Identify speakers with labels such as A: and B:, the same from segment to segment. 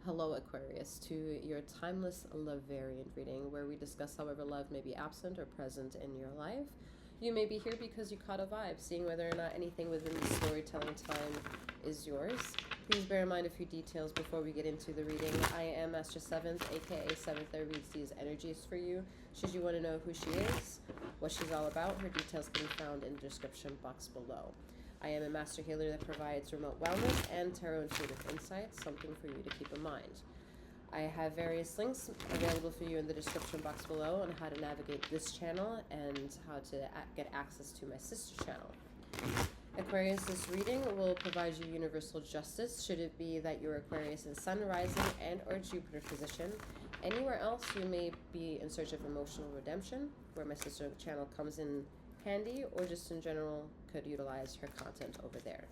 A: Hello, Aquarius, to your timeless love variant reading, where we discuss however love may be absent or present in your life. You may be here because you caught a vibe, seeing whether or not anything within the storytelling time is yours. Please bear in mind a few details before we get into the reading. I am Master Seventh, aka Seventh, that reads these energies for you. Should you want to know who she is, what she's all about, her details can be found in the description box below. I am a master healer that provides remote wellness and tarot intuitive insights, something for you to keep in mind. I have various links available for you in the description box below on how to navigate this channel and how to get access to my sister channel. Aquarius, this reading will provide you universal justice should it be that your Aquarius is Sun, Rising, and or Jupiter position. Anywhere else you may be in search of emotional redemption, where my sister channel comes in handy, or just in general could utilize her content over there.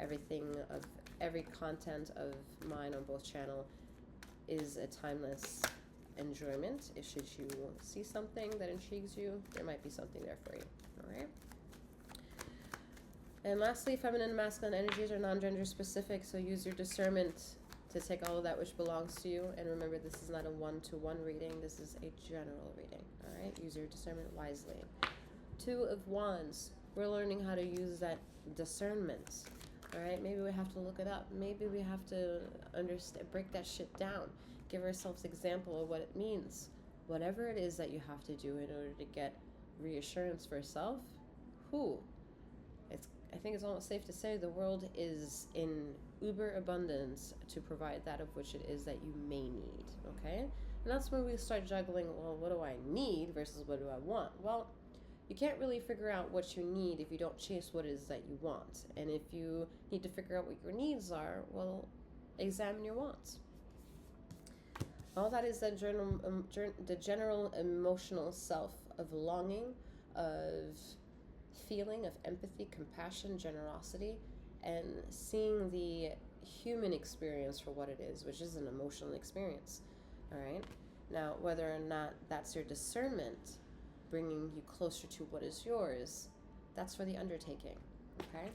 A: Every content of mine on both channel is a timeless enjoyment. If should you see something that intrigues you, there might be something there for you. All right. And lastly, feminine and masculine energies are non-gender specific, so use your discernment to take all of that which belongs to you. And remember, this is not a one-to-one reading. This is a general reading. All right. Use your discernment wisely. Two of Wands. We're learning how to use that discernment. All right, maybe we have to look it up. Maybe we have to understand, break that shit down. Give ourselves example of what it means. Whatever it is that you have to do in order to get reassurance for yourself. I think it's almost safe to say the world is in uber abundance to provide that of which it is that you may need. Okay, and that's when we start juggling. Well, what do I need versus what do I want? Well, you can't really figure out what you need if you don't chase what it is that you want. And if you need to figure out what your needs are, well, examine your wants. All that is the general emotional self of longing, of feeling, of empathy, compassion, generosity, and seeing the human experience for what it is, which is an emotional experience. All right? Now, whether or not that's your discernment, bringing you closer to what is yours, that's for the undertaking. Okay,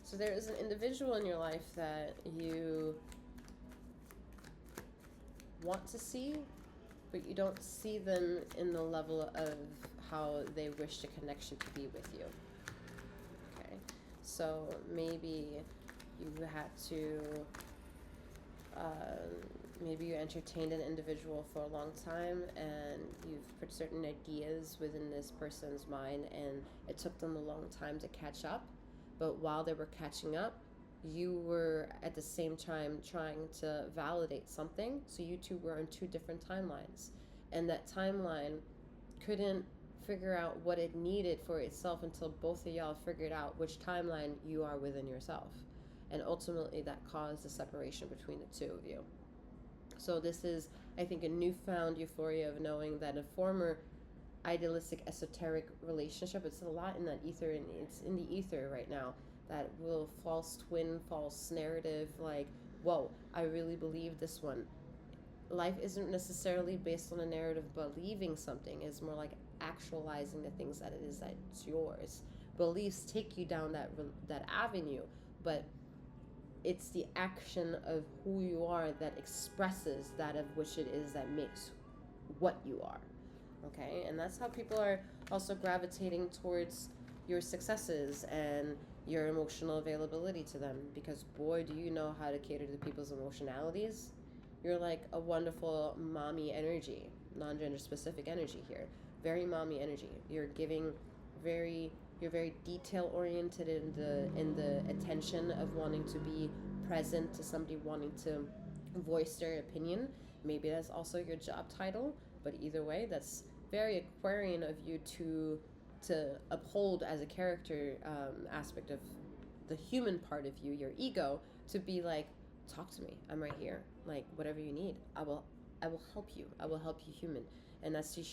A: so there is an individual in your life that you want to see, but you don't see them in the level of how they wish the connection to be with you. Okay, so maybe you had to maybe you entertained an individual for a long time and you've put certain ideas within this person's mind and it took them a long time to catch up. But while they were catching up, you were at the same time trying to validate something. So you two were on two different timelines. And that timeline couldn't figure out what it needed for itself until both of y'all figured out which timeline you are within yourself. And ultimately that caused the separation between the two of you. So this is, I think, a newfound euphoria of knowing that a former idealistic, esoteric relationship, it's a lot in that ether, and it's in the ether right now, that will false twin, false narrative, like, whoa, I really believe this one. Life isn't necessarily based on a narrative believing something. It's more like actualizing the things that it is that's yours. Beliefs take you down that avenue, but it's the action of who you are that expresses that of which it is that makes what you are. Okay, and that's how people are also gravitating towards your successes and your emotional availability to them, because boy, do you know how to cater to people's emotionalities. You're like a wonderful mommy energy, non-gender specific energy here. Very mommy energy. You're very detail oriented in the attention of wanting to be present to somebody, wanting to voice their opinion. Maybe that's also your job title, but either way, that's very Aquarian of you to uphold as a character aspect of the human part of you, your ego, to be like, talk to me, I'm right here, like whatever you need, I will help you. I will help you human. And that's the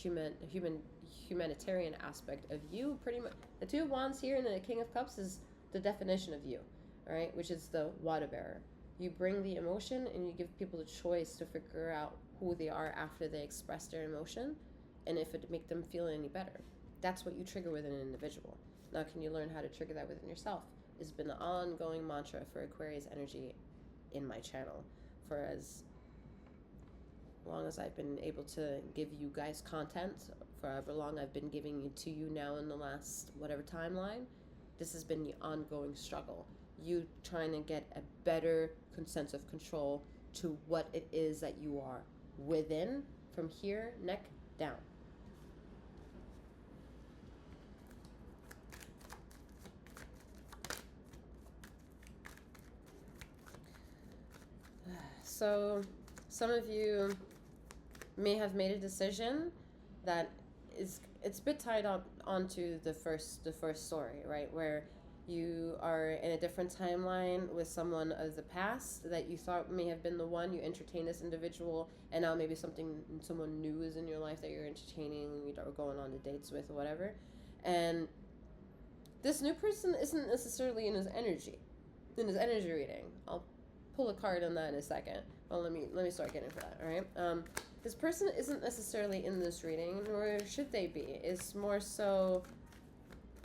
A: humanitarian aspect of you, pretty much. The Two of Wands here and the King of Cups is the definition of you, all right, which is the water bearer. You bring the emotion and you give people the choice to figure out who they are after they express their emotion and if it make them feel any better. That's what you trigger within an individual. Now, can you learn how to trigger that within yourself? It's been the ongoing mantra for Aquarius energy in my channel for as long as I've been able to give you guys content, for however long I've been giving it to you now in the last whatever timeline. This has been the ongoing struggle. You trying to get a better sense of control to what it is that you are within, from here, neck down. So some of you may have made a decision that it's a bit tied up onto the first story, right? Where you are in a different timeline with someone of the past that you thought may have been the one. You entertain this individual, and now maybe someone new is in your life that you're entertaining, or going on the dates with, or whatever. And this new person isn't necessarily in his energy reading. I'll pull a card on that in a second. Well, let me start getting for that. All right. This person isn't necessarily in this reading, nor should they be. It's more so,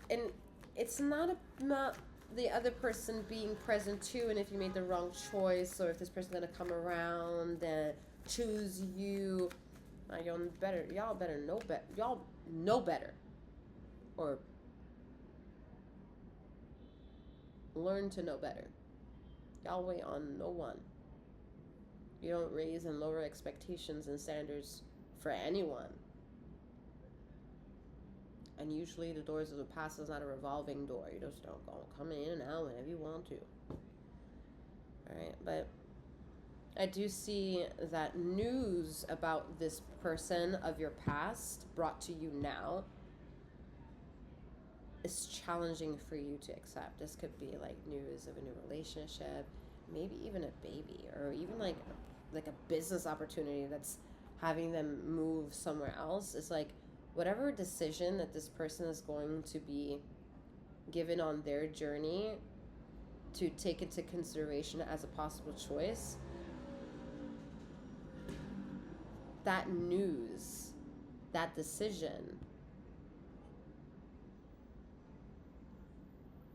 A: and it's not the other person being present too. And if you made the wrong choice, or if this person's gonna come around and choose you, y'all know better, or learn to know better. Y'all wait on no one. You don't raise and lower expectations and standards for anyone. And usually the doors of the past is not a revolving door. You just don't go come in and out whenever you want to. Alright, but I do see that news about this person of your past brought to you now is challenging for you to accept. This could be like news of a new relationship, maybe even a baby, or even like a business opportunity that's having them move somewhere else. It's like whatever decision that this person is going to be given on their journey to take into consideration as a possible choice, that news, that decision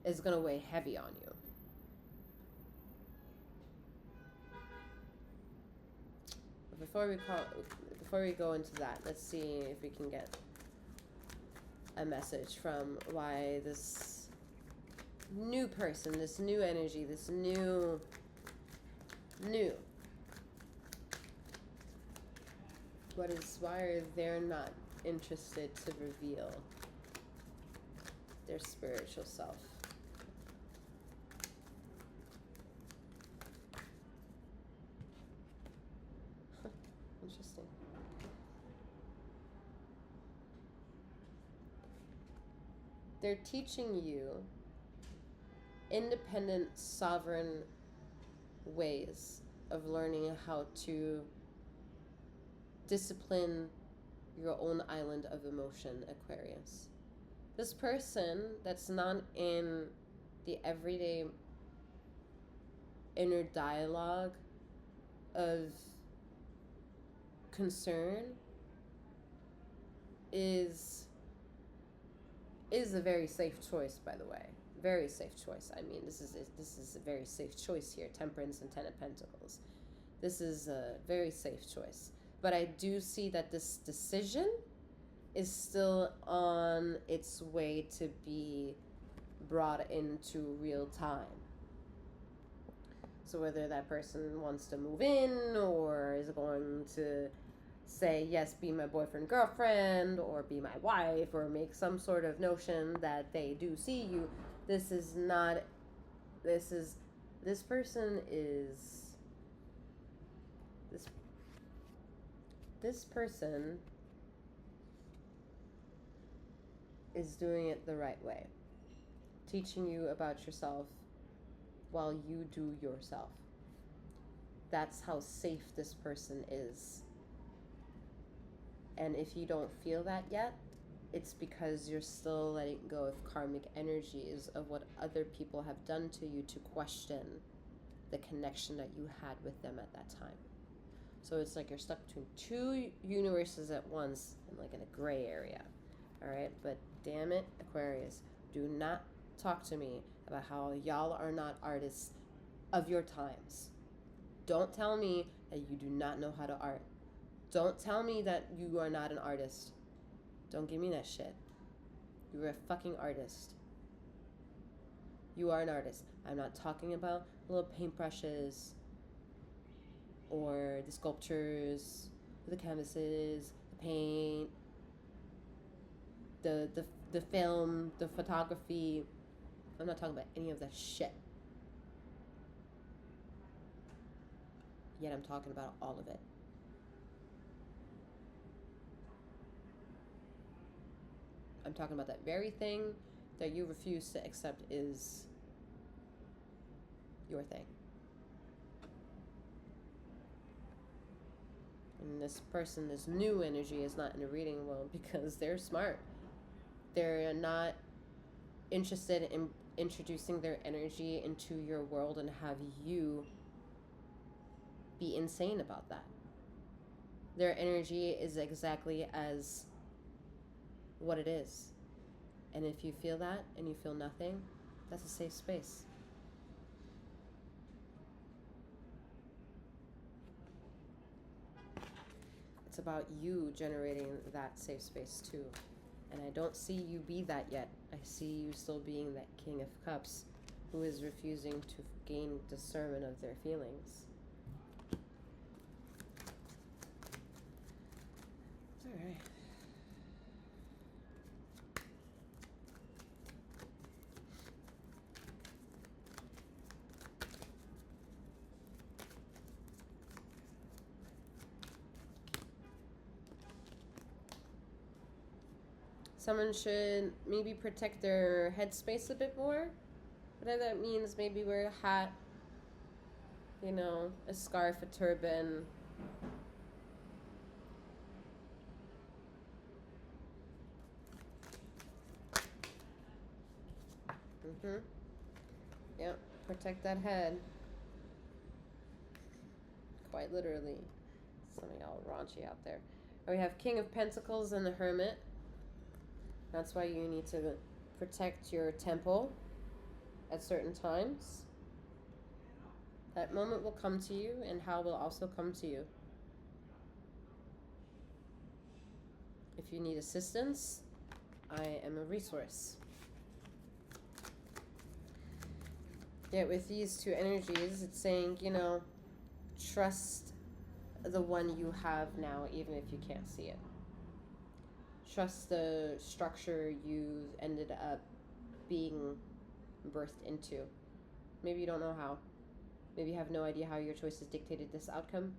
A: is going to weigh heavy on you. Before we go into that, let's see if we can get a message from why this new person, this new energy, this new, why are they not interested to reveal their spiritual self? Interesting. They're teaching you independent, sovereign ways of learning how to discipline your own island of emotion, Aquarius. This person that's not in the everyday inner dialogue of concern is a very safe choice, by the way. Very safe choice. I mean, this is a very safe choice here. Temperance and Ten of Pentacles. This is a very safe choice. But I do see that this decision is still on its way to be brought into real time. So whether that person wants to move in, or is going to say, yes, be my boyfriend, girlfriend, or be my wife, or make some sort of notion that they do see you, this person is doing it the right way, teaching you about yourself while you do yourself. That's how safe this person is. And if you don't feel that yet, it's because you're still letting go of karmic energies of what other people have done to you to question the connection that you had with them at that time. So it's like you're stuck between two universes at once, and like in a gray area. All right, but damn it, Aquarius, do not talk to me about how y'all are not artists of your times. Don't tell me that you do not know how to art. Don't tell me that you are not an artist. Don't give me that shit. You're a fucking artist. You are an artist. I'm not talking about little paintbrushes or the sculptures, the canvases, the paint, the film, the photography. I'm not talking about any of that shit. Yet I'm talking about all of it. I'm talking about that very thing that you refuse to accept is your thing. And this person, this new energy, is not in the reading well because they're smart. They're not interested in introducing their energy into your world and have you be insane about that. Their energy is exactly as what it is. And if you feel that and you feel nothing, that's a safe space. It's about you generating that safe space too. And I don't see you be that yet. I see you still being that King of Cups who is refusing to gain discernment of their feelings. All right. Someone should maybe protect their headspace a bit more. Whatever that means, maybe wear a hat, you know, a scarf, a turban. Yep, protect that head. Quite literally. Some of y'all raunchy out there. We have King of Pentacles and the Hermit. That's why you need to protect your temple at certain times. That moment will come to you, and how will also come to you. If you need assistance, I am a resource. Yet with these two energies, it's saying, you know, trust the one you have now, even if you can't see it. Trust the structure you ended up being birthed into. Maybe you don't know how. Maybe you have no idea how your choices dictated this outcome,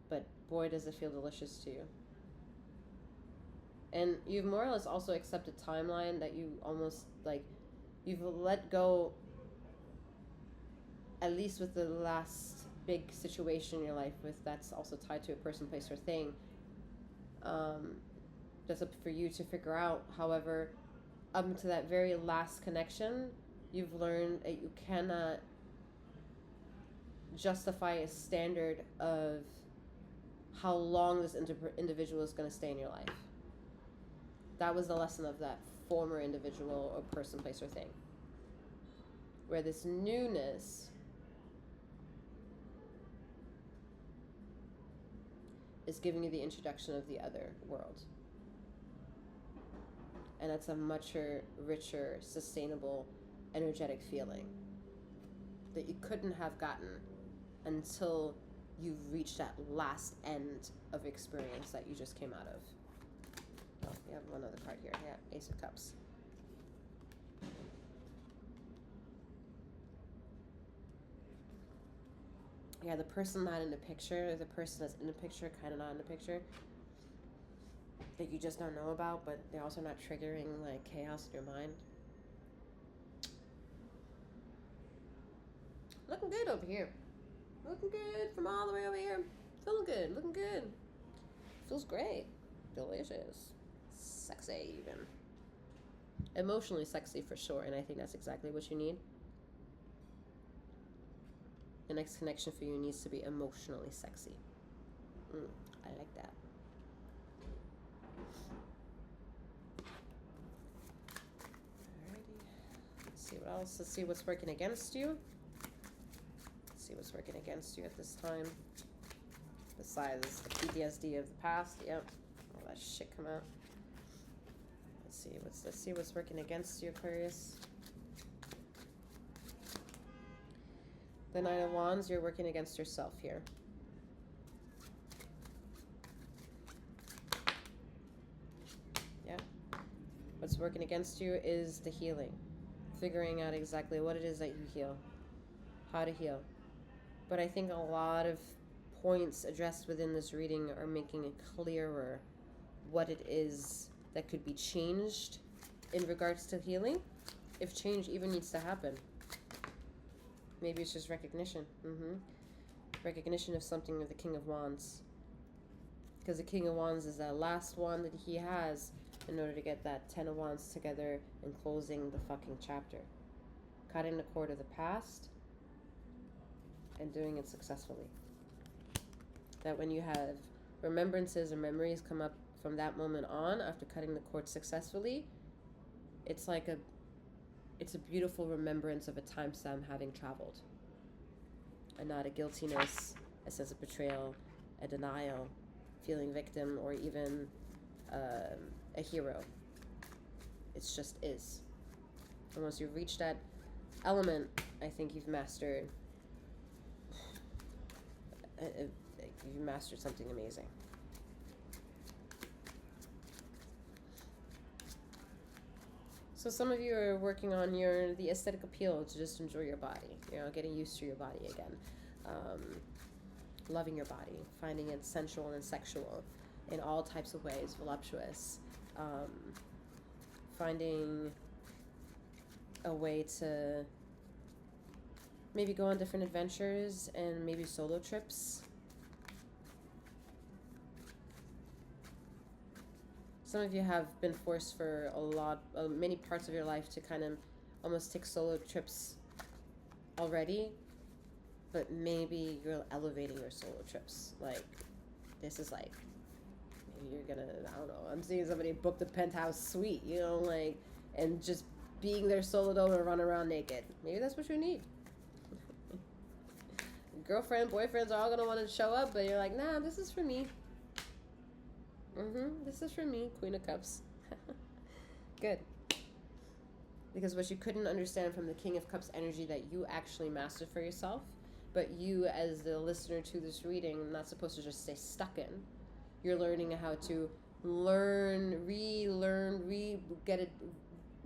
A: but boy, does it feel delicious to you. And you've more or less also accepted timeline that you almost, like, you've let go, at least with the last big situation in your life, with that's also tied to a person, place, or thing. That's up for you to figure out. However, up to that very last connection, you've learned that you cannot justify a standard of how long this individual is going to stay in your life. That was the lesson of that former individual or person, place, or thing. Where this newness is giving you the introduction of the other world. And that's a much richer, sustainable, energetic feeling that you couldn't have gotten until you've reached that last end of experience that you just came out of. Oh, we have one other card here. Yeah, Ace of Cups. Yeah, the person not in the picture, the person that's in the picture, kind of not in the picture, that you just don't know about, but they're also not triggering like chaos in your mind. Looking good over here. Looking good from all the way over here. Feeling good. Looking good. Feels great. Delicious. Sexy even. Emotionally sexy for sure, and I think that's exactly what you need. The next connection for you needs to be emotionally sexy. I like that. Alrighty. Let's see what else. Let's see what's working against you. Let's see see what's working against you at this time. Besides the PTSD of the past. Yep. All that shit come out. Let's see what's working against you, Aquarius. The Nine of Wands, you're working against yourself here. Yeah. What's working against you is the healing. Figuring out exactly what it is that you heal. How to heal. But I think a lot of points addressed within this reading are making it clearer what it is that could be changed in regards to healing, if change even needs to happen. Maybe it's just recognition. Recognition of something of the King of Wands. Because the King of Wands is that last wand that he has in order to get that Ten of Wands together and closing the fucking chapter. Cutting the cord of the past and doing it successfully. That when you have remembrances or memories come up from that moment on, after cutting the cord successfully, it's like it's a beautiful remembrance of a timestamp having traveled. And not a guiltiness, a sense of betrayal, a denial, feeling victim, or even a hero. It's just is. And once you've reached that element, I think you've mastered something amazing. So some of you are working on the aesthetic appeal to just enjoy your body, getting used to your body again, loving your body, finding it sensual and sexual in all types of ways, voluptuous, finding a way to maybe go on different adventures and maybe solo trips. Some of you have been forced for many parts of your life to kind of almost take solo trips already, but maybe you're elevating your solo trips. Like, this is like, maybe you're gonna, I don't know, I'm seeing somebody book the penthouse suite, and just being there soloed over and run around naked. Maybe that's what you need. Girlfriend, boyfriends are all gonna want to show up, but you're like, nah, this is for me. This is for me, Queen of Cups. Good. Because what you couldn't understand from the King of Cups energy that you actually mastered for yourself, but you as the listener to this reading are not supposed to just stay stuck in. You're learning how to learn, relearn,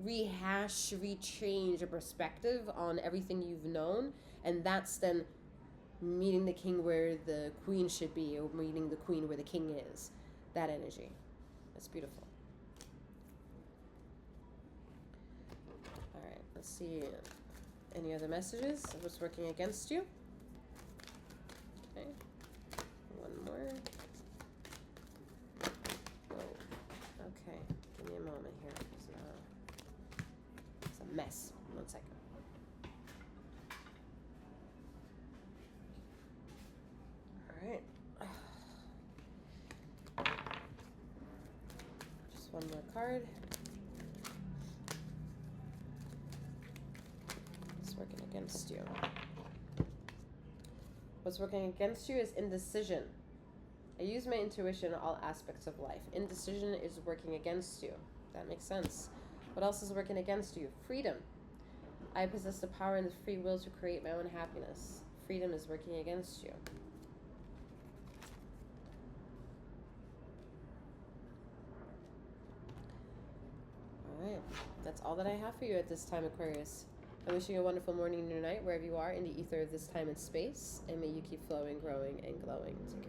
A: rehash, rechange a perspective on everything you've known, and that's then meeting the king where the queen should be, or meeting the queen where the king is. That energy. That's beautiful. All right, let's see. Any other messages of what's working against you? Okay. One more. Whoa. Okay. Give me a moment here. It's a mess. 1 second. All right. One more card. What's working against you? What's working against you is indecision. I use my intuition in all aspects of life. Indecision is working against you. That makes sense. What else is working against you? Freedom. I possess the power and the free will to create my own happiness. Freedom is working against you. Alright, that's all that I have for you at this time, Aquarius. I'm wishing you a wonderful morning or night wherever you are in the ether of this time and space, and may you keep flowing, growing, and glowing. Take care.